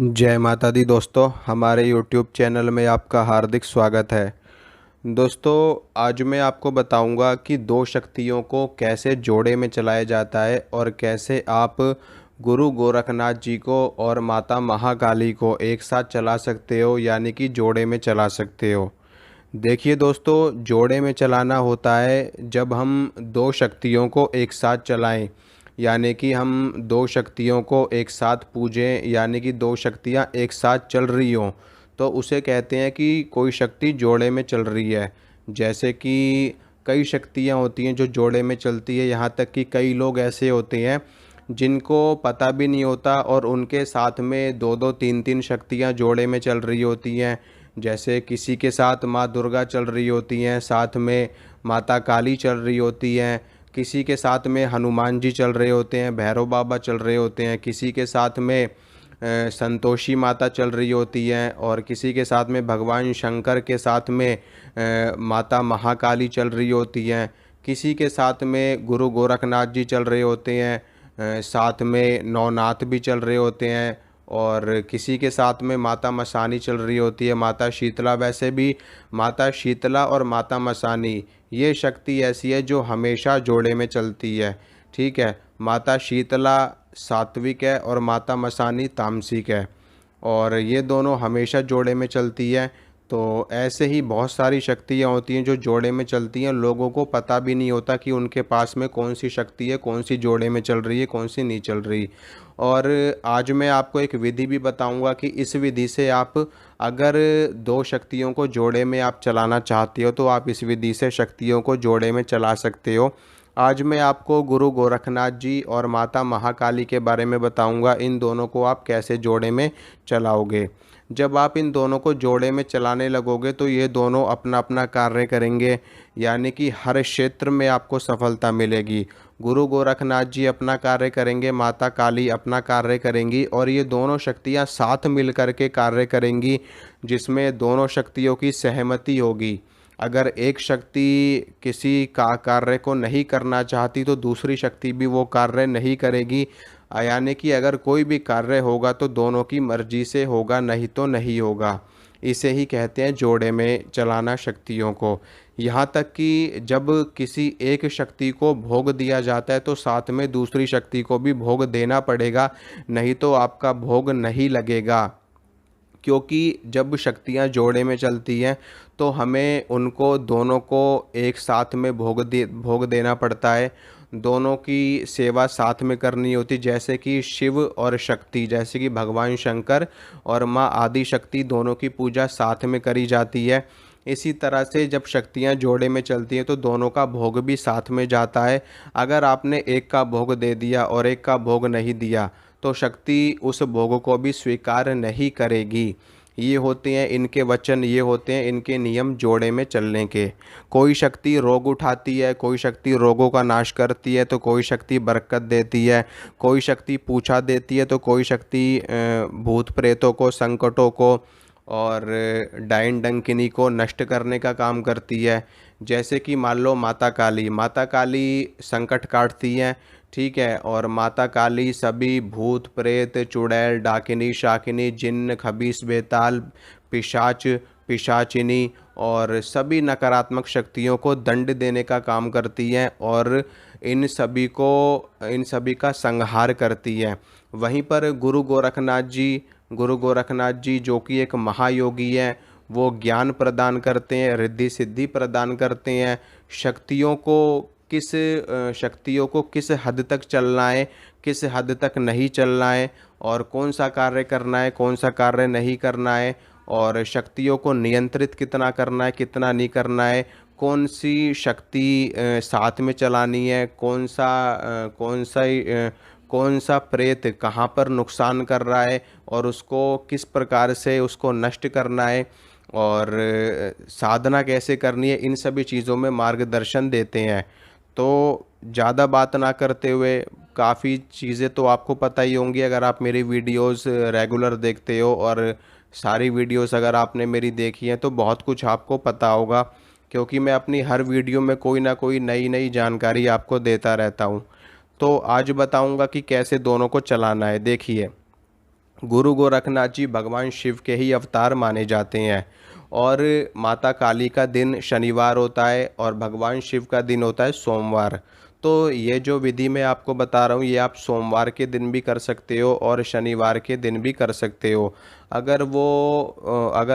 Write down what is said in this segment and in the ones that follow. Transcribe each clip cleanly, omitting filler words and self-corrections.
जय माता दी दोस्तों, हमारे YouTube चैनल में आपका हार्दिक स्वागत है। दोस्तों, आज मैं आपको बताऊंगा कि दो शक्तियों को कैसे जोड़े में चलाया जाता है और कैसे आप गुरु गोरखनाथ जी को और माता महाकाली को एक साथ चला सकते हो, यानी कि जोड़े में चला सकते हो। देखिए दोस्तों, जोड़े में चलाना होता है जब हम दो शक्तियों को एक साथ चलाएं, यानी कि हम दो शक्तियों को एक साथ पूजें, यानी कि दो शक्तियां एक साथ चल रही हों, तो उसे कहते हैं कि कोई शक्ति जोड़े में चल रही है। जैसे कि कई शक्तियां होती हैं जो जोड़े में चलती है, यहाँ तक कि कई लोग ऐसे होते हैं जिनको पता भी नहीं होता और उनके साथ में दो दो तीन तीन शक्तियां जोड़े में चल रही होती हैं। जैसे किसी के साथ माँ दुर्गा चल रही होती हैं, साथ में माता काली चल रही होती हैं, किसी के साथ में हनुमान जी चल रहे होते हैं, भैरव बाबा चल रहे होते हैं, किसी के साथ में संतोषी माता चल रही होती हैं और किसी के साथ में भगवान शंकर के साथ में माता महाकाली चल रही होती हैं, किसी के साथ में गुरु गोरखनाथ जी चल रहे होते हैं, साथ में नवनाथ भी चल रहे होते हैं और किसी के साथ में माता मसानी चल रही होती है, माता शीतला। वैसे भी माता शीतला और माता मसानी ये शक्ति ऐसी है जो हमेशा जोड़े में चलती है। ठीक है, माता शीतला सात्विक है और माता मसानी तामसिक है और ये दोनों हमेशा जोड़े में चलती है। तो ऐसे ही बहुत सारी शक्तियाँ होती हैं जो जोड़े में चलती हैं, लोगों को पता भी नहीं होता कि उनके पास में कौन सी शक्ति है, कौन सी जोड़े में चल रही है, कौन सी नहीं चल रही। और आज मैं आपको एक विधि भी बताऊंगा कि इस विधि से आप अगर दो शक्तियों को जोड़े में आप चलाना चाहते हो तो आप इस विधि से शक्तियों को जोड़े में चला सकते हो। आज मैं आपको गुरु गोरखनाथ जी और माता महाकाली के बारे में बताऊंगा, इन दोनों को आप कैसे जोड़े में चलाओगे। जब आप इन दोनों को जोड़े में चलाने लगोगे तो ये दोनों अपना अपना कार्य करेंगे, यानी कि हर क्षेत्र में आपको सफलता मिलेगी। गुरु गोरखनाथ जी अपना कार्य करेंगे, माता काली अपना कार्य करेंगी और ये दोनों शक्तियाँ साथ मिल कर के कार्य करेंगी, जिसमें दोनों शक्तियों की सहमति होगी। अगर एक शक्ति किसी का कार्य को नहीं करना चाहती तो दूसरी शक्ति भी वो कार्य नहीं करेगी। यानी कि अगर कोई भी कार्य होगा तो दोनों की मर्जी से होगा, नहीं तो नहीं होगा। इसे ही कहते हैं जोड़े में चलाना शक्तियों को। यहाँ तक कि जब किसी एक शक्ति को भोग दिया जाता है तो साथ में दूसरी शक्ति को भी भोग देना पड़ेगा, नहीं तो आपका भोग नहीं लगेगा। क्योंकि जब शक्तियाँ जोड़े में चलती हैं तो हमें उनको दोनों को एक साथ में भोग देना पड़ता है। दोनों की सेवा साथ में करनी होती, जैसे कि शिव और शक्ति, जैसे कि भगवान शंकर और माँ आदि शक्ति दोनों की पूजा साथ में करी जाती है। इसी तरह से जब शक्तियाँ जोड़े में चलती हैं तो दोनों का भोग भी साथ में जाता है। अगर आपने एक का भोग दे दिया और एक का भोग नहीं दिया तो शक्ति उस भोग को भी स्वीकार नहीं करेगी। ये होते हैं इनके वचन, ये होते हैं इनके नियम जोड़े में चलने के। कोई शक्ति रोग उठाती है, कोई शक्ति रोगों का नाश करती है, तो कोई शक्ति बरकत देती है, कोई शक्ति पूछा देती है, तो कोई शक्ति भूत प्रेतों को, संकटों को और डायन डंकिनी को नष्ट करने का काम करती है। जैसे कि मान लो माता काली, माता काली संकट काटती हैं, ठीक है, और माता काली सभी भूत प्रेत, चुड़ैल, डाकिनी, शाकिनी, जिन्न, खबीस, बेताल, पिशाच, पिशाचिनी और सभी नकारात्मक शक्तियों को दंड देने का काम करती हैं और इन सभी का संहार करती हैं। वहीं पर गुरु गोरखनाथ जी जो कि एक महायोगी हैं, वो ज्ञान प्रदान करते हैं, रिद्धि सिद्धि प्रदान करते हैं। शक्तियों को शक्तियों को किस हद तक चलना है, किस हद तक नहीं चलना है और कौन सा कार्य करना है, कौन सा कार्य नहीं करना है और शक्तियों को नियंत्रित कितना करना है, कितना नहीं करना है, कौन सी शक्ति साथ में चलानी है, कौन सा प्रेत कहाँ पर नुकसान कर रहा है और उसको किस प्रकार से उसको नष्ट करना है और साधना कैसे करनी है, इन सभी चीज़ों में मार्गदर्शन देते हैं। तो ज़्यादा बात ना करते हुए, काफ़ी चीज़ें तो आपको पता ही होंगी अगर आप मेरी वीडियोस रेगुलर देखते हो और सारी वीडियोस अगर आपने मेरी देखी हैं तो बहुत कुछ आपको पता होगा, क्योंकि मैं अपनी हर वीडियो में कोई ना कोई नई नई जानकारी आपको देता रहता हूँ। तो आज बताऊँगा कि कैसे दोनों को चलाना है। देखिए, गुरु गोरखनाथ जी भगवान शिव के ही अवतार माने जाते हैं। और माता काली का दिन शनिवार होता है और भगवान शिव का दिन होता है सोमवार। तो ये जो विधि मैं आपको बता रहा हूँ, ये आप सोमवार के दिन भी कर सकते हो और शनिवार के दिन भी कर सकते हो। अगर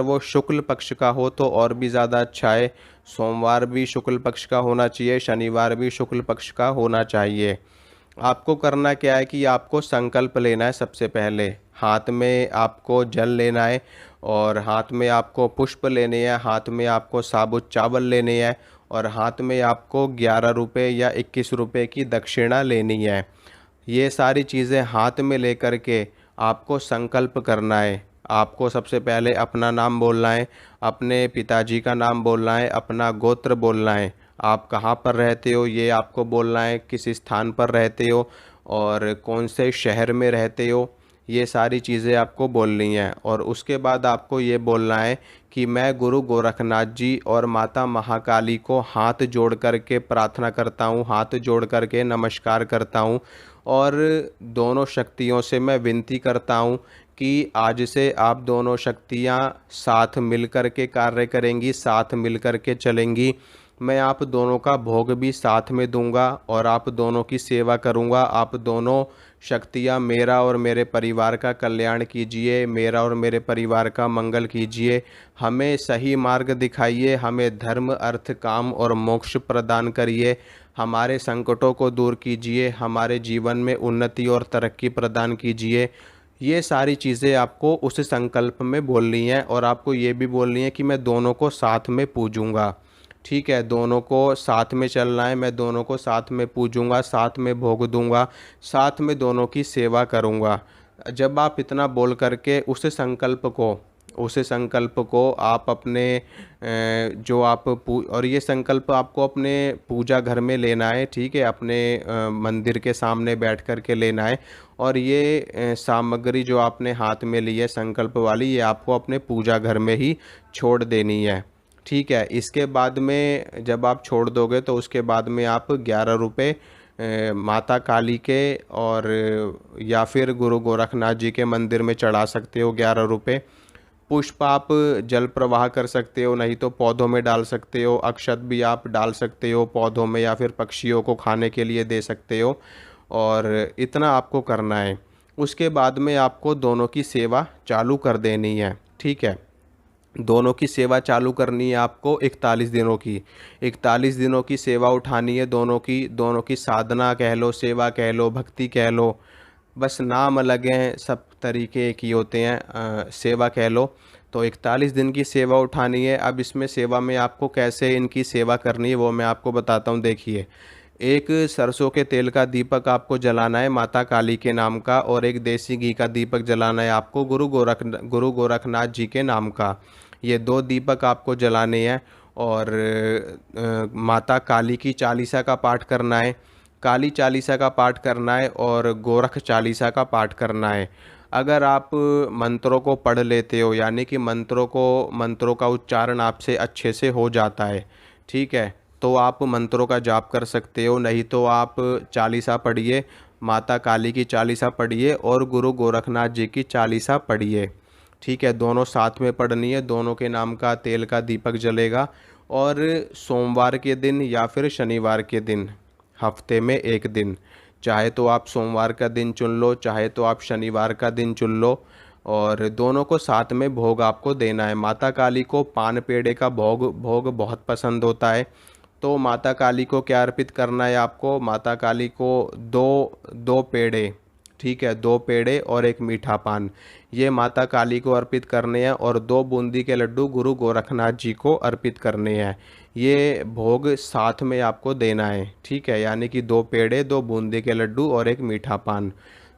वो शुक्ल पक्ष का हो तो और भी ज़्यादा अच्छा है। सोमवार भी शुक्ल पक्ष का होना चाहिए, शनिवार भी शुक्ल पक्ष का होना चाहिए। आपको करना क्या है कि आपको संकल्प लेना है। सबसे पहले हाथ में आपको जल लेना है और हाथ में आपको पुष्प लेने हैं, हाथ में आपको साबुत चावल लेने हैं और हाथ में आपको 11 रुपये या 21 रुपये की दक्षिणा लेनी है। ये सारी चीज़ें हाथ में लेकर के आपको संकल्प करना है। आपको सबसे पहले अपना नाम बोलना है, अपने पिताजी का नाम बोलना है, अपना गोत्र बोलना है, आप कहाँ पर रहते हो ये आपको बोलना है, किस स्थान पर रहते हो और कौन से शहर में रहते हो, ये सारी चीज़ें आपको बोलनी हैं। और उसके बाद आपको ये बोलना है कि मैं गुरु गोरखनाथ जी और माता महाकाली को हाथ जोड़ कर के प्रार्थना करता हूँ, हाथ जोड़ कर के नमस्कार करता हूँ और दोनों शक्तियों से मैं विनती करता हूँ कि आज से आप दोनों शक्तियाँ साथ मिल कर के कार्य करेंगी, साथ मिल कर के चलेंगी। मैं आप दोनों का भोग भी साथ में दूंगा और आप दोनों की सेवा करूंगा। आप दोनों शक्तियाँ मेरा और मेरे परिवार का कल्याण कीजिए, मेरा और मेरे परिवार का मंगल कीजिए, हमें सही मार्ग दिखाइए, हमें धर्म अर्थ काम और मोक्ष प्रदान करिए, हमारे संकटों को दूर कीजिए, हमारे जीवन में उन्नति और तरक्की प्रदान कीजिए। ये सारी चीज़ें आपको उस संकल्प में बोलनी है और आपको ये भी बोलनी है कि मैं दोनों को साथ में पूजूंगा। ठीक है, दोनों को साथ में चलना है, मैं दोनों को साथ में पूजूंगा, साथ में भोग दूंगा, साथ में दोनों की सेवा करूंगा। जब आप इतना बोल करके उस संकल्प को आप अपने जो आप और ये संकल्प आपको अपने पूजा घर में लेना है। ठीक है, अपने मंदिर के सामने बैठ कर के लेना है और ये सामग्री जो आपने हाथ में ली है संकल्प वाली, ये आपको अपने पूजा घर में ही छोड़ देनी है। ठीक है, इसके बाद में जब आप छोड़ दोगे तो उसके बाद में आप 11 रुपये माता काली के और या फिर गुरु गोरखनाथ जी के मंदिर में चढ़ा सकते हो 11 रुपये। पुष्प आप जल प्रवाह कर सकते हो, नहीं तो पौधों में डाल सकते हो, अक्षत भी आप डाल सकते हो पौधों में या फिर पक्षियों को खाने के लिए दे सकते हो। और इतना आपको करना है। उसके बाद में आपको दोनों की सेवा चालू कर देनी है। ठीक है, दोनों की सेवा चालू करनी है आपको 41 दिनों की। 41 दिनों की सेवा उठानी है दोनों की साधना कह लो, सेवा कह लो, भक्ति कह लो, बस नाम अलग हैं, सब तरीके एक ही होते हैं। सेवा कह लो। तो 41 दिन की सेवा उठानी है। अब इसमें सेवा में आपको कैसे इनकी सेवा करनी है वो मैं आपको बताता हूँ। देखिए, एक सरसों के तेल का दीपक आपको जलाना है माता काली के नाम का और एक देसी घी का दीपक जलाना है आपको गुरु गोरखनाथ जी के नाम का। ये दो दीपक आपको जलाने हैं और माता काली की चालीसा का पाठ करना है, काली चालीसा का पाठ करना है और गोरख चालीसा का पाठ करना है। अगर आप मंत्रों को पढ़ लेते हो, यानी कि मंत्रों का उच्चारण आपसे अच्छे से हो जाता है, ठीक है, तो आप मंत्रों का जाप कर सकते हो। नहीं तो आप चालीसा पढ़िए, माता काली की चालीसा पढ़िए और गुरु गोरखनाथ जी की चालीसा पढ़िए। ठीक है, दोनों साथ में पढ़नी है, दोनों के नाम का तेल का दीपक जलेगा। और सोमवार के दिन या फिर शनिवार के दिन, हफ्ते में एक दिन, चाहे तो आप सोमवार का दिन चुन लो, चाहे तो आप शनिवार का दिन चुन लो, और दोनों को साथ में भोग आपको देना है। माता काली को पान पेड़े का भोग बहुत पसंद होता है। तो माता काली को क्या अर्पित करना है आपको? माता काली को दो दो पेड़े, ठीक है, दो पेड़े और एक मीठा पान, ये माता काली को अर्पित करने हैं। और दो बूंदी के लड्डू गुरु गोरखनाथ जी को अर्पित करने हैं। ये भोग साथ में आपको देना है। ठीक है, यानी कि दो पेड़े, दो बूंदी के लड्डू और एक मीठा पान।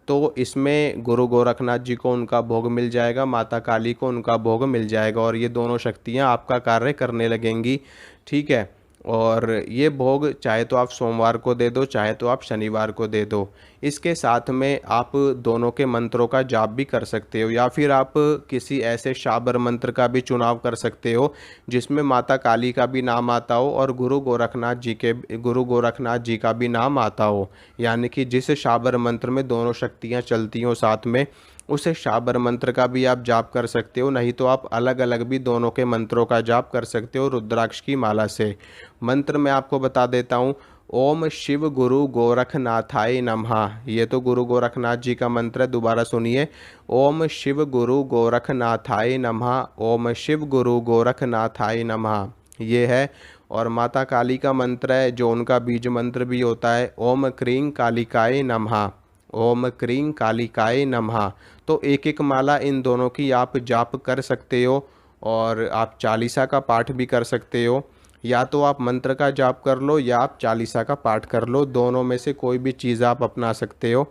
तो इसमें गुरु गोरखनाथ जी को उनका भोग मिल जाएगा, माता काली को उनका भोग मिल जाएगा और ये दोनों शक्तियाँ आपका कार्य करने लगेंगी। ठीक है, और ये भोग चाहे तो आप सोमवार को दे दो, चाहे तो आप शनिवार को दे दो। इसके साथ में आप दोनों के मंत्रों का जाप भी कर सकते हो, या फिर आप किसी ऐसे शाबर मंत्र का भी चुनाव कर सकते हो जिसमें माता काली का भी नाम आता हो और गुरु गोरखनाथ जी का भी नाम आता हो। यानी कि जिस शाबर मंत्र में दोनों शक्तियाँ चलती हों साथ में, उसे शाबर मंत्र का भी आप जाप कर सकते हो, नहीं तो आप अलग अलग भी दोनों के मंत्रों का जाप कर सकते हो रुद्राक्ष की माला से। मंत्र मैं आपको बता देता हूँ। ओम शिव गुरु गोरखनाथाय नमः। ये तो गुरु गोरखनाथ जी का मंत्र है, दोबारा सुनिए। ओम शिव गुरु गोरखनाथाय नमः। ओम शिव गुरु गोरखनाथाय नमः, ये है। और माता काली का मंत्र है, जो उनका बीज मंत्र भी होता है, ओम क्रीं कालिकाय नमः। ओम क्रीं कालिकाय नमः। तो एक एक माला इन दोनों की आप जाप कर सकते हो, और आप चालीसा का पाठ भी कर सकते हो। या तो आप मंत्र का जाप कर लो या आप चालीसा का पाठ कर लो, दोनों में से कोई भी चीज़ आप अपना सकते हो।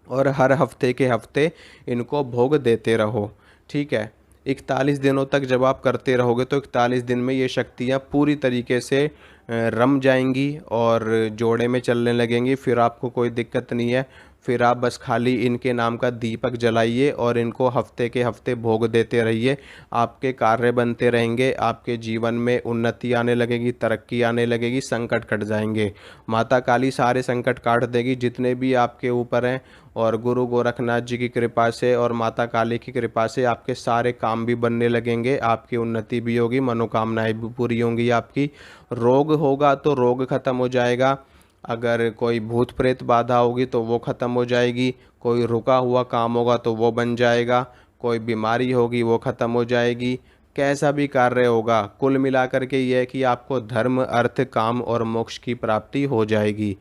और हर हफ्ते के हफ्ते इनको भोग देते रहो, ठीक है। 41 दिनों तक जब आप करते रहोगे तो 41 दिन में ये शक्तियाँ पूरी तरीके से रम जाएंगी और जोड़े में चलने लगेंगी। फिर आपको कोई दिक्कत नहीं है। फिर आप बस खाली इनके नाम का दीपक जलाइए और इनको हफ्ते के हफ्ते भोग देते रहिए। आपके कार्य बनते रहेंगे, आपके जीवन में उन्नति आने लगेगी, तरक्की आने लगेगी, संकट कट जाएंगे। माता काली सारे संकट काट देगी जितने भी आपके ऊपर हैं। और गुरु गोरखनाथ जी की कृपा से और माता काली की कृपा से आपके सारे काम भी बनने लगेंगे, आपकी उन्नति भी होगी, मनोकामनाएं भी पूरी होंगी आपकी। रोग होगा तो रोग खत्म हो जाएगा। अगर कोई भूत प्रेत बाधा होगी तो वो ख़त्म हो जाएगी। कोई रुका हुआ काम होगा तो वो बन जाएगा। कोई बीमारी होगी वो ख़त्म हो जाएगी। कैसा भी कार्य होगा, कुल मिलाकर के ये है कि आपको धर्म अर्थ काम और मोक्ष की प्राप्ति हो जाएगी।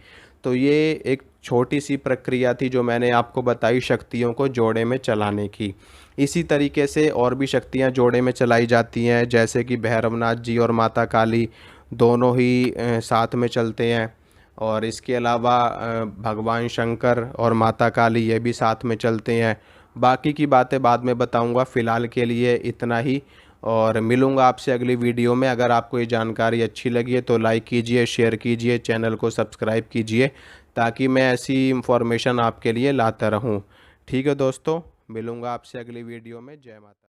तो ये एक छोटी सी प्रक्रिया थी जो मैंने आपको बताई शक्तियों को जोड़े में चलाने की। इसी तरीके से और भी शक्तियाँ जोड़े में चलाई जाती हैं, जैसे कि भैरवनाथ जी और माता काली दोनों ही साथ में चलते हैं। और इसके अलावा भगवान शंकर और माता काली ये भी साथ में चलते हैं। बाकी की बातें बाद में बताऊंगा, फ़िलहाल के लिए इतना ही। और मिलूंगा आपसे अगली वीडियो में। अगर आपको ये जानकारी अच्छी लगी है तो लाइक कीजिए, शेयर कीजिए, चैनल को सब्सक्राइब कीजिए, ताकि मैं ऐसी इंफॉर्मेशन आपके लिए लाता रहूं। ठीक है दोस्तों, मिलूंगा आपसे अगली वीडियो में। जय माता।